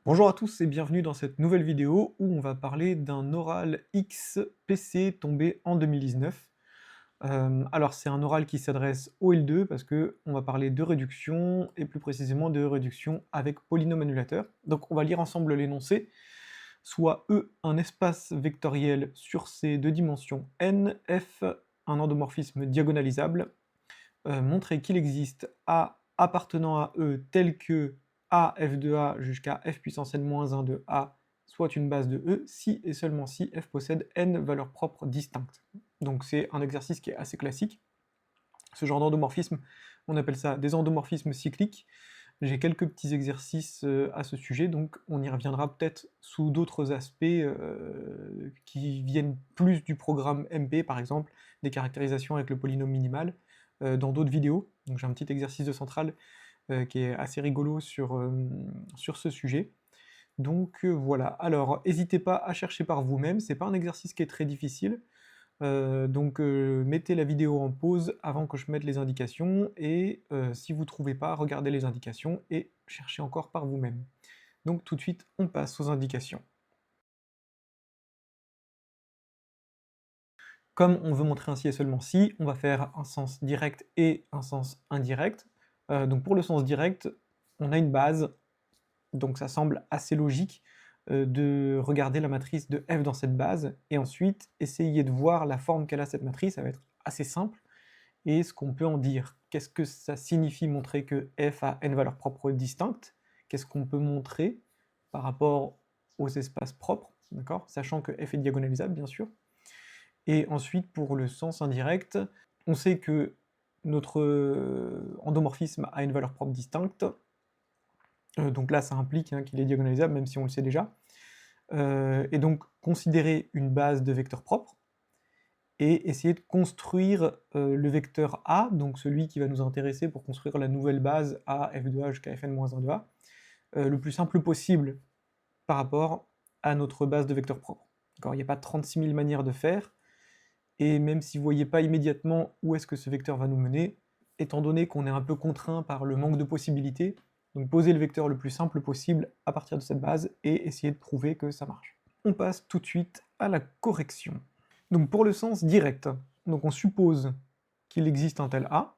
Bonjour à tous et bienvenue dans cette nouvelle vidéo où on va parler d'un oral XPC tombé en 2019. Alors c'est un oral qui s'adresse au L2 parce que on va parler de réduction et plus précisément de réduction avec polynôme annulateur. Donc on va lire ensemble l'énoncé, soit E un espace vectoriel sur ses deux dimensions n, F un endomorphisme diagonalisable, montrer qu'il existe A appartenant à E tel que A f de A jusqu'à f puissance n-1 de A soit une base de E si et seulement si f possède n valeurs propres distinctes. Donc c'est un exercice qui est assez classique. Ce genre d'endomorphisme, on appelle ça des endomorphismes cycliques. J'ai quelques petits exercices à ce sujet, donc on y reviendra peut-être sous d'autres aspects qui viennent plus du programme MP, par exemple, des caractérisations avec le polynôme minimal, dans d'autres vidéos. Donc j'ai un petit exercice de centrale qui est assez rigolo sur ce sujet. Donc voilà, alors n'hésitez pas à chercher par vous-même, c'est pas un exercice qui est très difficile, donc mettez la vidéo en pause avant que je mette les indications et si vous trouvez pas, regardez les indications et cherchez encore par vous-même. Donc tout de suite, on passe aux indications. Comme on veut montrer un si et seulement si, on va faire un sens direct et un sens indirect. Donc pour le sens direct, on a une base, donc ça semble assez logique de regarder la matrice de f dans cette base, et ensuite essayer de voir la forme qu'elle a cette matrice, ça va être assez simple. Et ce qu'on peut en dire. Qu'est-ce que ça signifie montrer que f a n valeurs propres distinctes? Qu'est-ce qu'on peut montrer par rapport aux espaces propres, d'accord? Sachant que f est diagonalisable, bien sûr. Et ensuite, pour le sens indirect, on sait que notre endomorphisme a une valeur propre distincte, donc là ça implique qu'il est diagonalisable, même si on le sait déjà. Et donc considérer une base de vecteurs propres, et essayer de construire le vecteur A, donc celui qui va nous intéresser pour construire la nouvelle base A f de A jusqu'à fn-1 de A, le plus simple possible par rapport à notre base de vecteurs propres. Il n'y a pas 36 000 manières de faire, et même si vous ne voyez pas immédiatement où est-ce que ce vecteur va nous mener, étant donné qu'on est un peu contraint par le manque de possibilités, donc posez le vecteur le plus simple possible à partir de cette base et essayez de prouver que ça marche. On passe tout de suite à la correction. Donc pour le sens direct, donc on suppose qu'il existe un tel A,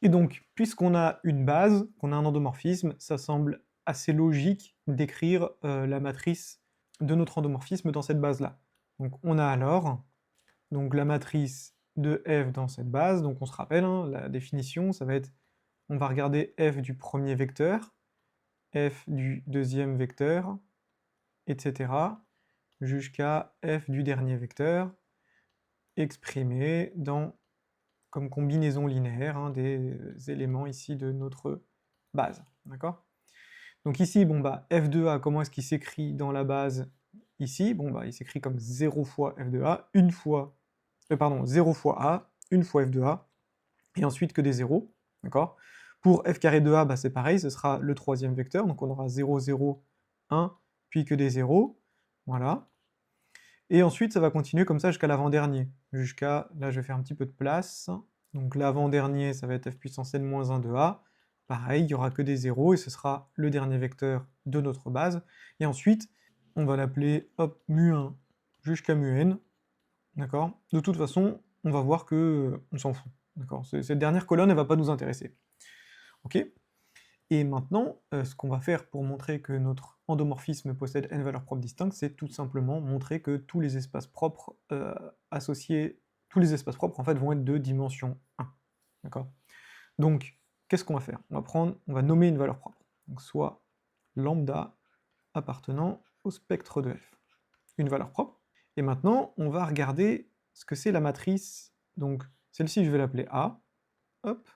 et donc puisqu'on a une base, qu'on a un endomorphisme, ça semble assez logique d'écrire la matrice de notre endomorphisme dans cette base-là. Donc on a alors donc la matrice de f dans cette base, donc on se rappelle, la définition, ça va être, on va regarder f du premier vecteur, f du deuxième vecteur, etc., jusqu'à f du dernier vecteur, exprimé comme combinaison linéaire des éléments ici de notre base, d'accord? Donc ici, bon bah, f de a, comment est-ce qu'il s'écrit dans la base ici? Bon bah, il s'écrit comme 0 fois f de a, 0 fois a, une fois f de a, et ensuite que des zéros, d'accord? Pour f carré de a, bah, c'est pareil, ce sera le troisième vecteur, donc on aura 0, 0, 1, puis que des zéros, voilà. Et ensuite, ça va continuer comme ça jusqu'à l'avant-dernier. Là, je vais faire un petit peu de place. Donc l'avant-dernier, ça va être f puissance n-1 de a. Pareil, il n'y aura que des zéros, et ce sera le dernier vecteur de notre base. Et ensuite, on va l'appeler, hop, mu1 jusqu'à mu-n, d'accord? De toute façon, on va voir que on s'en fout, d'accord? Cette dernière colonne, elle va pas nous intéresser. Ok? Et maintenant, ce qu'on va faire pour montrer que notre endomorphisme possède n valeurs propres distinctes, c'est tout simplement montrer que tous les espaces propres tous les espaces propres en fait vont être de dimension 1. D'accord? Donc, qu'est-ce qu'on va faire? On va nommer une valeur propre. Donc soit lambda appartenant au spectre de f. Une valeur propre. Et maintenant, on va regarder ce que c'est la matrice. Donc, celle-ci, je vais l'appeler A. Hop.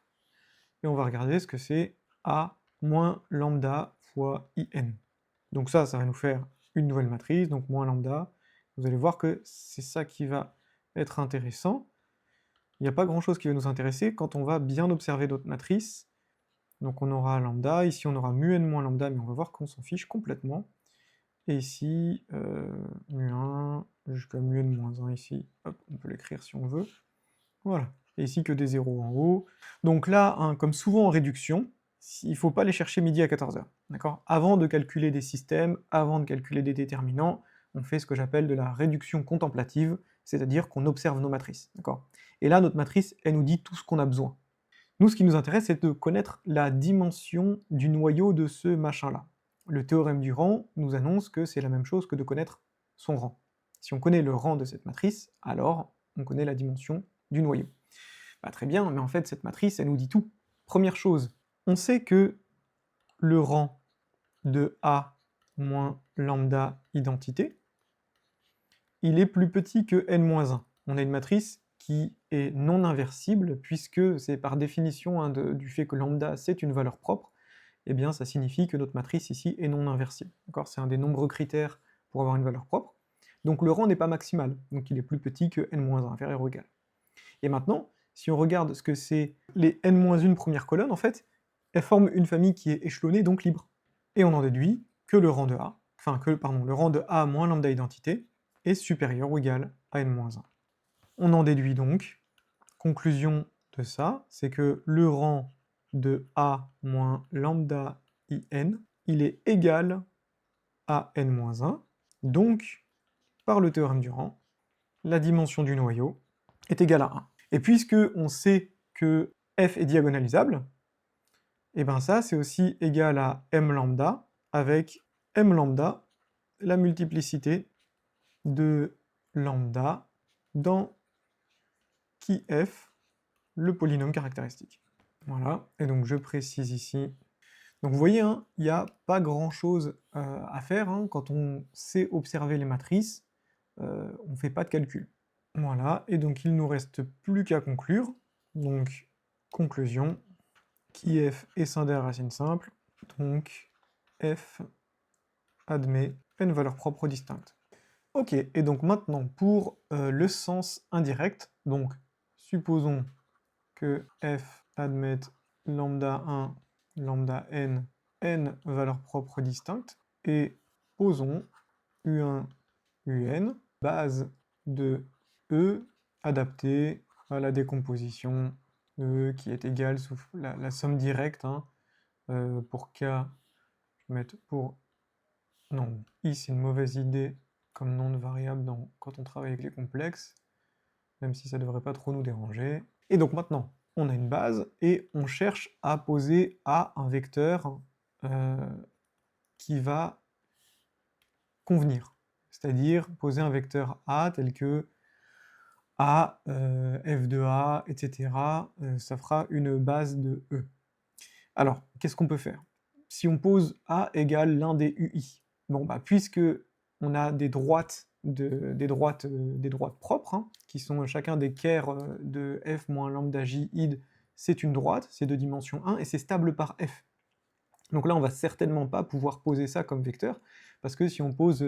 Et on va regarder ce que c'est A moins lambda fois in. Donc ça va nous faire une nouvelle matrice, donc moins lambda. Vous allez voir que c'est ça qui va être intéressant. Il n'y a pas grand-chose qui va nous intéresser quand on va bien observer notre matrice. Donc on aura lambda, ici on aura mu n moins lambda, mais on va voir qu'on s'en fiche complètement. Et ici, mu1 jusqu'à mu n moins 1 ici, hop, on peut l'écrire si on veut. Voilà. Et ici que des zéros en haut. Donc là, comme souvent en réduction, il ne faut pas les chercher midi à 14h. d'accord? Avant de calculer des systèmes, avant de calculer des déterminants, on fait ce que j'appelle de la réduction contemplative, c'est-à-dire qu'on observe nos matrices, d'accord? Et là, notre matrice, elle nous dit tout ce qu'on a besoin. Nous, ce qui nous intéresse, c'est de connaître la dimension du noyau de ce machin-là. Le théorème du rang nous annonce que c'est la même chose que de connaître son rang. Si on connaît le rang de cette matrice, alors on connaît la dimension du noyau. Bah, très bien, mais en fait, cette matrice, elle nous dit tout. Première chose, on sait que le rang de A moins lambda identité, il est plus petit que n-1. On a une matrice qui est non inversible, puisque c'est par définition du fait que lambda c'est une valeur propre, eh bien ça signifie que notre matrice ici est non inversible. C'est un des nombreux critères pour avoir une valeur propre. Donc le rang n'est pas maximal, donc il est plus petit que n-1, inférieur ou égal. Et maintenant, si on regarde ce que c'est les n-1 premières colonnes, en fait, elles forment une famille qui est échelonnée, donc libre. Et on en déduit que le rang de A, le rang de A moins lambda identité est supérieur ou égal à n-1. On en déduit donc, conclusion de ça, c'est que le rang de A moins lambda in, il est égal à n-1, donc, par le théorème du rang, la dimension du noyau est égale à 1. Et puisque on sait que f est diagonalisable, et bien ça c'est aussi égal à m lambda avec m lambda, la multiplicité de lambda dans qui f, le polynôme caractéristique. Voilà, et donc je précise ici. Donc vous voyez, hein, il n'y a pas grand-chose à faire, hein, quand on sait observer les matrices, on ne fait pas de calcul. Voilà, et donc il ne nous reste plus qu'à conclure. Donc, conclusion, qui f est scindé à racine simple, donc f admet une valeur propre distincte. Ok, et donc maintenant pour le sens indirect, donc supposons que f admette lambda 1, lambda n, n valeurs propres distinctes, et posons u1, un, base de E adaptée à la décomposition E qui est égale sous la somme directe, hein, pour K, je vais mettre pour... Non, I c'est une mauvaise idée comme nom de variable quand on travaille avec les complexes, même si ça ne devrait pas trop nous déranger. Et donc maintenant, on a une base, et on cherche à poser A un vecteur qui va convenir. C'est-à-dire poser un vecteur A tel que A, f de A, etc. Ça fera une base de E. Alors, qu'est-ce qu'on peut faire? Si on pose A égale l'un des UI, bon bah puisque on a des droites propres, hein, qui sont chacun des kers de f moins lambda j id, c'est une droite, c'est de dimension 1, et c'est stable par f. Donc là, on va certainement pas pouvoir poser ça comme vecteur, parce que si on pose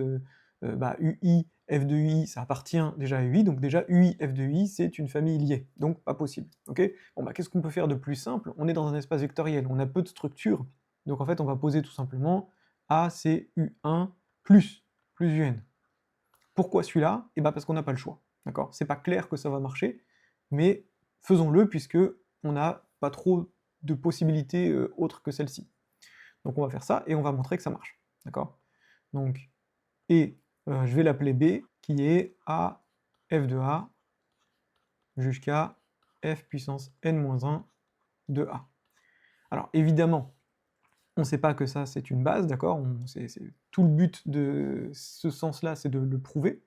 UI, f de UI, ça appartient déjà à UI, donc déjà UI, f de UI, c'est une famille liée, donc pas possible, ok? Bon bah qu'est-ce qu'on peut faire de plus simple? On est dans un espace vectoriel, on a peu de structure, donc en fait on va poser tout simplement A, C, U1, plus UN. Pourquoi celui-là? Et bah parce qu'on n'a pas le choix, d'accord? C'est pas clair que ça va marcher, mais faisons-le puisque on n'a pas trop de possibilités autres que celle-ci. Donc on va faire ça, et on va montrer que ça marche, d'accord? Donc, et je vais l'appeler B, qui est A f de A jusqu'à f puissance n-1 de A. Alors évidemment, on ne sait pas que ça c'est une base, d'accord? Tout le but de ce sens-là, c'est de le prouver,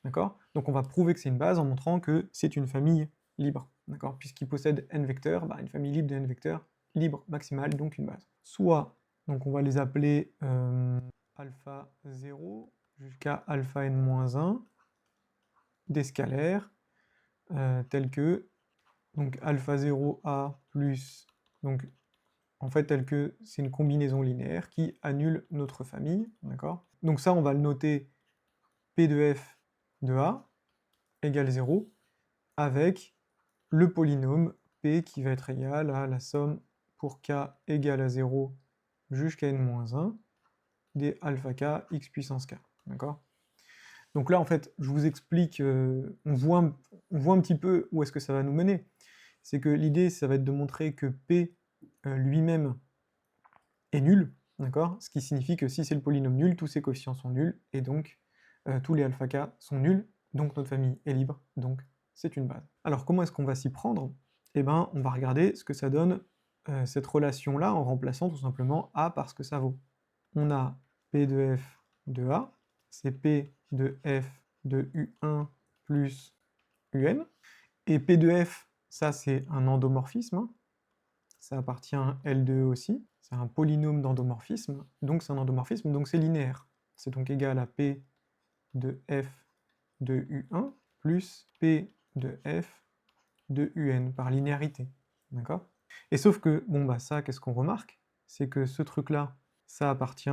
d'accord? Donc on va prouver que c'est une base en montrant que c'est une famille libre, d'accord? Puisqu'il possède n vecteurs, bah, une famille libre de n vecteurs, libre maximale, donc une base. Soit, donc on va les appeler alpha 0 jusqu'à alpha n-1, des scalaires, tels que, donc alpha 0a plus, donc en fait tel que c'est une combinaison linéaire qui annule notre famille, d'accord? Donc ça on va le noter P de f de a égale 0, avec le polynôme P qui va être égal à la somme pour k égale à 0 jusqu'à n-1 des alpha k x puissance k, d'accord? Donc là, en fait, je vous explique, on voit un petit peu où est-ce que ça va nous mener. C'est que l'idée, ça va être de montrer que P lui-même est nul, d'accord? Ce qui signifie que si c'est le polynôme nul, tous ses coefficients sont nuls, et donc tous les alpha k sont nuls, donc notre famille est libre, donc c'est une base. Alors comment est-ce qu'on va s'y prendre? Eh ben, on va regarder ce que ça donne cette relation-là en remplaçant tout simplement A par ce que ça vaut. On a P de F de A, c'est P de F de U1 plus UN, et P de F, ça c'est un endomorphisme, hein. Ça appartient à L2 aussi, c'est un polynôme d'endomorphisme, donc c'est un endomorphisme, donc c'est linéaire. C'est donc égal à P de F de U1 plus P de F de UN par linéarité, d'accord? Et sauf que, bon bah ça, qu'est-ce qu'on remarque? C'est que ce truc-là, ça appartient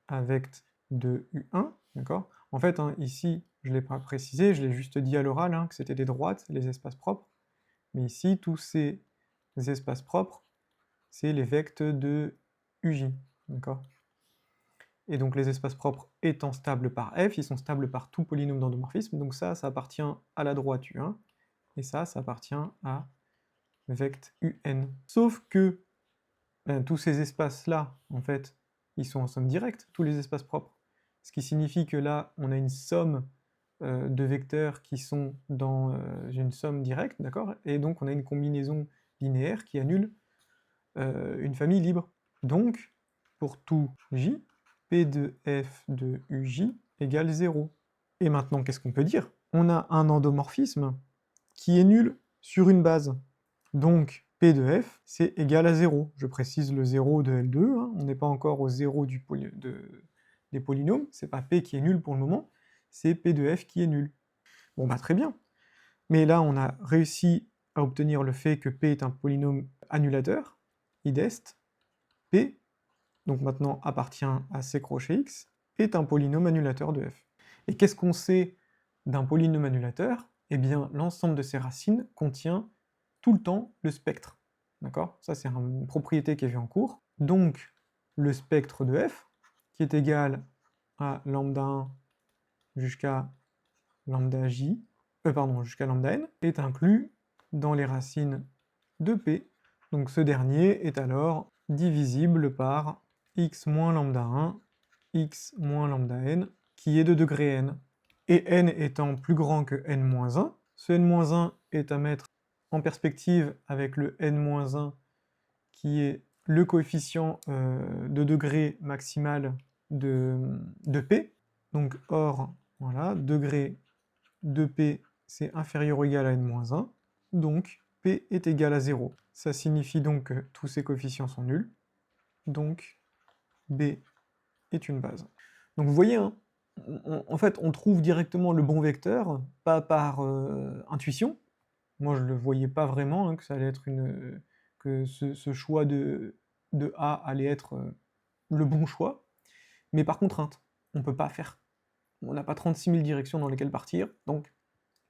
à vect de U1, d'accord? En fait, hein, ici, je ne l'ai pas précisé, je l'ai juste dit à l'oral, hein, que c'était des droites, les espaces propres, mais ici, tous ces espaces propres, c'est les vectes de Uj, d'accord? Et donc les espaces propres étant stables par f, ils sont stables par tout polynôme d'endomorphisme, donc ça appartient à la droite U1, et ça appartient à vect UN. Sauf que tous ces espaces-là, en fait, ils sont en somme directe, tous les espaces propres. Ce qui signifie que là, on a une somme de vecteurs qui sont dans une somme directe, d'accord? Et donc on a une combinaison linéaire qui annule une famille libre. Donc, pour tout J, P de F de Uj égale 0. Et maintenant, qu'est-ce qu'on peut dire? On a un endomorphisme qui est nul sur une base. Donc, P de F, c'est égal à 0. Je précise le 0 de L2, hein. On n'est pas encore au 0 des polynômes, c'est pas P qui est nul pour le moment, c'est P de F qui est nul. Bon bah très bien. Mais là, on a réussi à obtenir le fait que P est un polynôme annulateur, idest, P, donc maintenant appartient à C crochet X, est un polynôme annulateur de F. Et qu'est-ce qu'on sait d'un polynôme annulateur? Eh bien, l'ensemble de ses racines contient tout le temps le spectre. D'accord? Ça, c'est une propriété qui est vue en cours. Donc, le spectre de F, qui est égal à lambda 1 jusqu'à lambda j, jusqu'à lambda n, est inclus dans les racines de P. Donc ce dernier est alors divisible par x moins lambda 1, x moins lambda n, qui est de degré n. Et n étant plus grand que n-1, ce n-1 est à mettre en perspective avec le n-1 qui est le coefficient de degré maximal de P. Donc or, voilà, degré de P c'est inférieur ou égal à n-1, donc P est égal à 0. Ça signifie donc que tous ces coefficients sont nuls, donc B est une base. Donc vous voyez, hein, en fait, on trouve directement le bon vecteur, pas par intuition. Moi, je ne le voyais pas vraiment, hein, que ça allait être que ce choix de A allait être le bon choix, mais par contrainte. On peut pas faire. On n'a pas 36 000 directions dans lesquelles partir, donc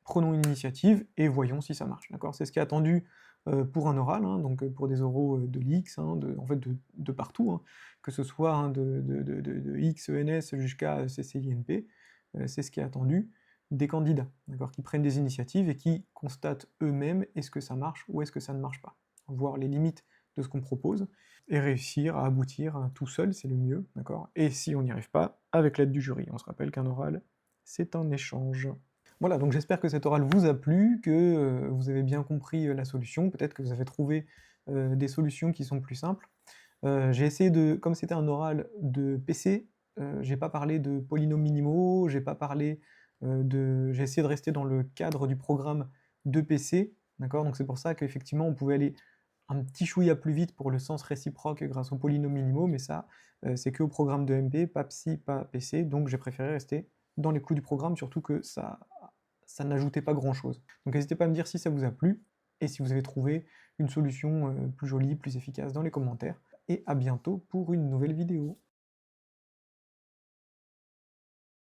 prenons une initiative et voyons si ça marche, d'accord? C'est ce qui est attendu pour un oral, hein, donc pour des oraux de l'X, hein, en fait de partout, hein, que ce soit hein, de X, ENS jusqu'à CCINP, c'est ce qui est attendu des candidats, d'accord, qui prennent des initiatives et qui constatent eux-mêmes est-ce que ça marche ou est-ce que ça ne marche pas, voir les limites de ce qu'on propose, et réussir à aboutir hein, tout seul, c'est le mieux, d'accord? Et si on n'y arrive pas, avec l'aide du jury. On se rappelle qu'un oral, c'est un échange. Voilà, donc j'espère que cet oral vous a plu, que vous avez bien compris la solution, peut-être que vous avez trouvé des solutions qui sont plus simples. J'ai essayé de, comme c'était un oral de PC, j'ai pas parlé de polynômes minimaux, j'ai pas parlé j'ai essayé de rester dans le cadre du programme de PC, d'accord? Donc c'est pour ça qu'effectivement on pouvait aller un petit chouïa plus vite pour le sens réciproque grâce aux polynômes minimaux, mais ça, c'est que au programme de MP, pas psy, pas PC, donc j'ai préféré rester dans les clous du programme, surtout que ça n'ajoutait pas grand-chose. Donc n'hésitez pas à me dire si ça vous a plu, et si vous avez trouvé une solution plus jolie, plus efficace dans les commentaires, et à bientôt pour une nouvelle vidéo.